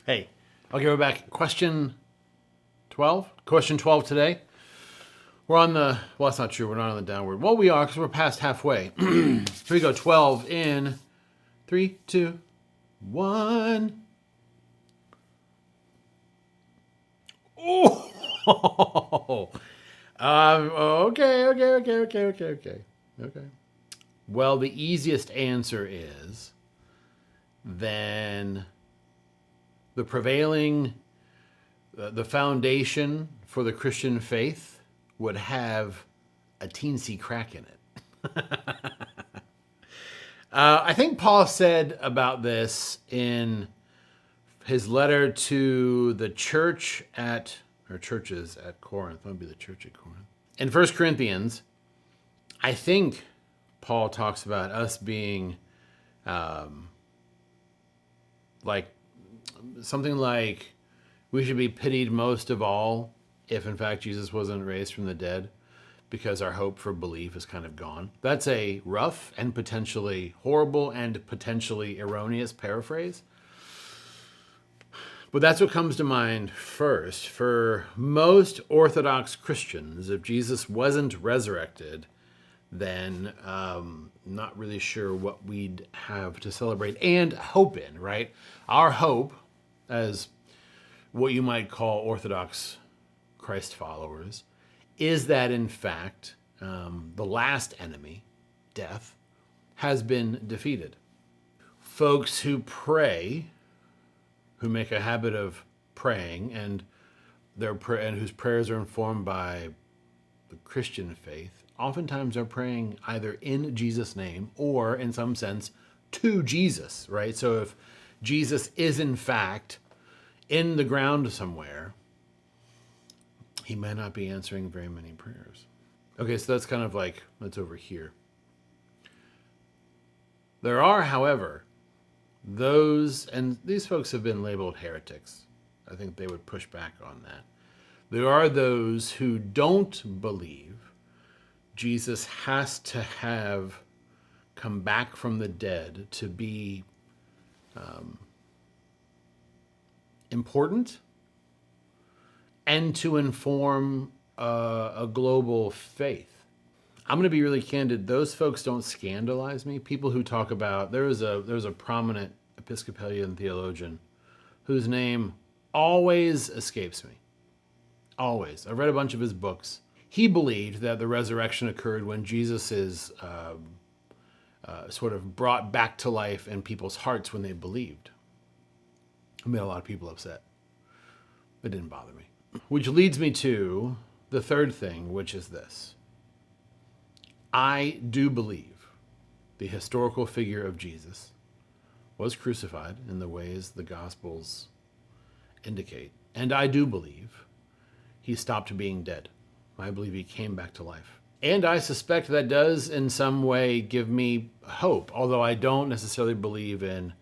Hey, I'll give it back. Question 12? Question 12 today. We're on the, well, that's not true. We're not on the downward. Well, we are because we're past halfway. Here we go. 12 in 3, 2, 1. Oh, okay. Well, the easiest answer is then the prevailing, the foundation for the Christian faith would have a teensy crack in it. I think Paul said about this in his letter to the church at, or churches at Corinth. That would be the church at Corinth. In 1 Corinthians, I think Paul talks about us being like something like we should be pitied most of all if in fact Jesus wasn't raised from the dead, because our hope for belief is kind of gone. That's a rough and potentially horrible and potentially erroneous paraphrase. But that's what comes to mind first. For most Orthodox Christians, if Jesus wasn't resurrected, then not really sure what we'd have to celebrate and hope in, right? Our hope, as what you might call Orthodox Christ followers, is that in fact the last enemy, death, has been defeated. Folks who pray, who make a habit of praying, and whose prayers are informed by the Christian faith, oftentimes are praying either in Jesus' name or, in some sense, to Jesus, right? So if Jesus is in fact in the ground somewhere, he may not be answering very many prayers. Okay, so that's kind of like, that's over here. There are, however, those, and these folks have been labeled heretics. I think they would push back on that. There are those who don't believe Jesus has to have come back from the dead to be important and to inform a global faith. I'm going to be really candid. Those folks don't scandalize me. People who talk about, there's a prominent Episcopalian theologian whose name always escapes me. Always. I've read a bunch of his books. He believed that the resurrection occurred when Jesus is sort of brought back to life in people's hearts when they believed. It made a lot of people upset. It didn't bother me. Which leads me to the third thing, which is this. I do believe the historical figure of Jesus was crucified in the ways the Gospels indicate. And I do believe he stopped being dead. I believe he came back to life. And I suspect that does in some way give me hope, although I don't necessarily believe in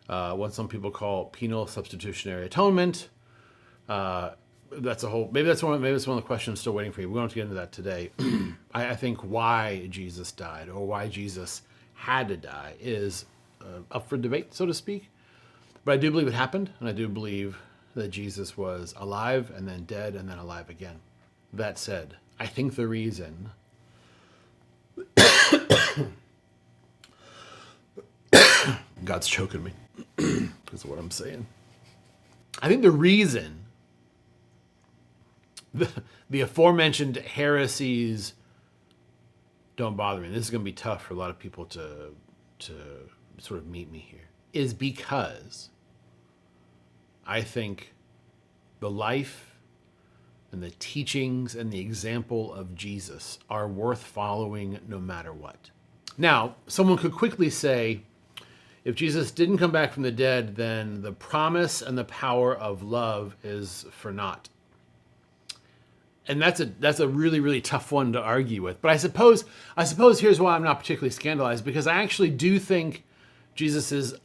what some people call penal substitutionary atonement. That's a whole, maybe that's one of the questions still waiting for you. We don't have to get into that today. I think why Jesus died or why Jesus had to die is up for debate, so to speak. But I do believe it happened, and I do believe that Jesus was alive and then dead and then alive again. That said, I think the reason God's choking me because of what I'm saying. I think the reason the aforementioned heresies don't bother me, this is going to be tough for a lot of people to sort of meet me here, is because I think the life and the teachings and the example of Jesus are worth following no matter what. Now, someone could quickly say, if Jesus didn't come back from the dead, then the promise and the power of love is for naught. And that's a really, really tough one to argue with. But I suppose here's why I'm not particularly scandalized, because I actually do think Jesus is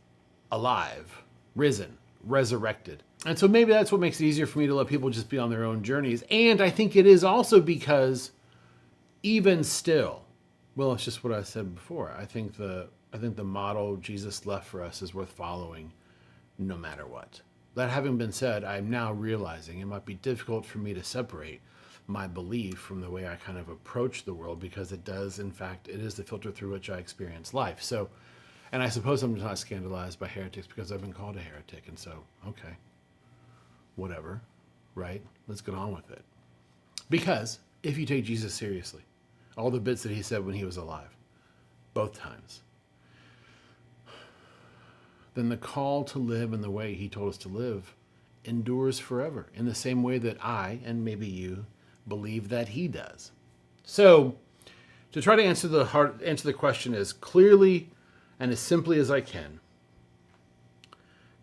alive, risen, resurrected. And so maybe that's what makes it easier for me to let people just be on their own journeys. And I think it is also because even still, well, it's just what I said before. I think the model Jesus left for us is worth following no matter what. That having been said, I'm now realizing it might be difficult for me to separate my belief from the way I kind of approach the world, because it does, in fact, it is the filter through which I experience life. So, and I suppose I'm not scandalized by heretics because I've been called a heretic. And so, okay, whatever, right? Let's get on with it. Because if you take Jesus seriously, all the bits that he said when he was alive, both times, then the call to live in the way he told us to live endures forever, in the same way that I, and maybe you, believe that he does. So, to try to answer the question as clearly and as simply as I can,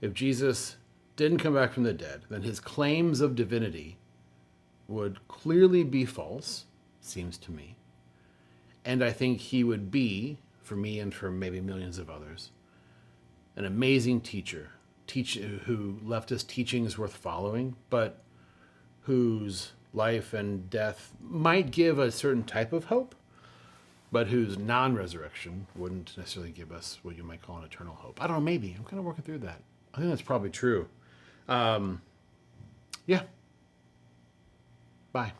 if Jesus didn't come back from the dead, then his claims of divinity would clearly be false, seems to me. And I think he would be, for me and for maybe millions of others, an amazing teacher who left us teachings worth following, but whose life and death might give a certain type of hope, but whose non-resurrection wouldn't necessarily give us what you might call an eternal hope. I don't know, maybe. I'm kind of working through that. I think that's probably true. Yeah. Bye.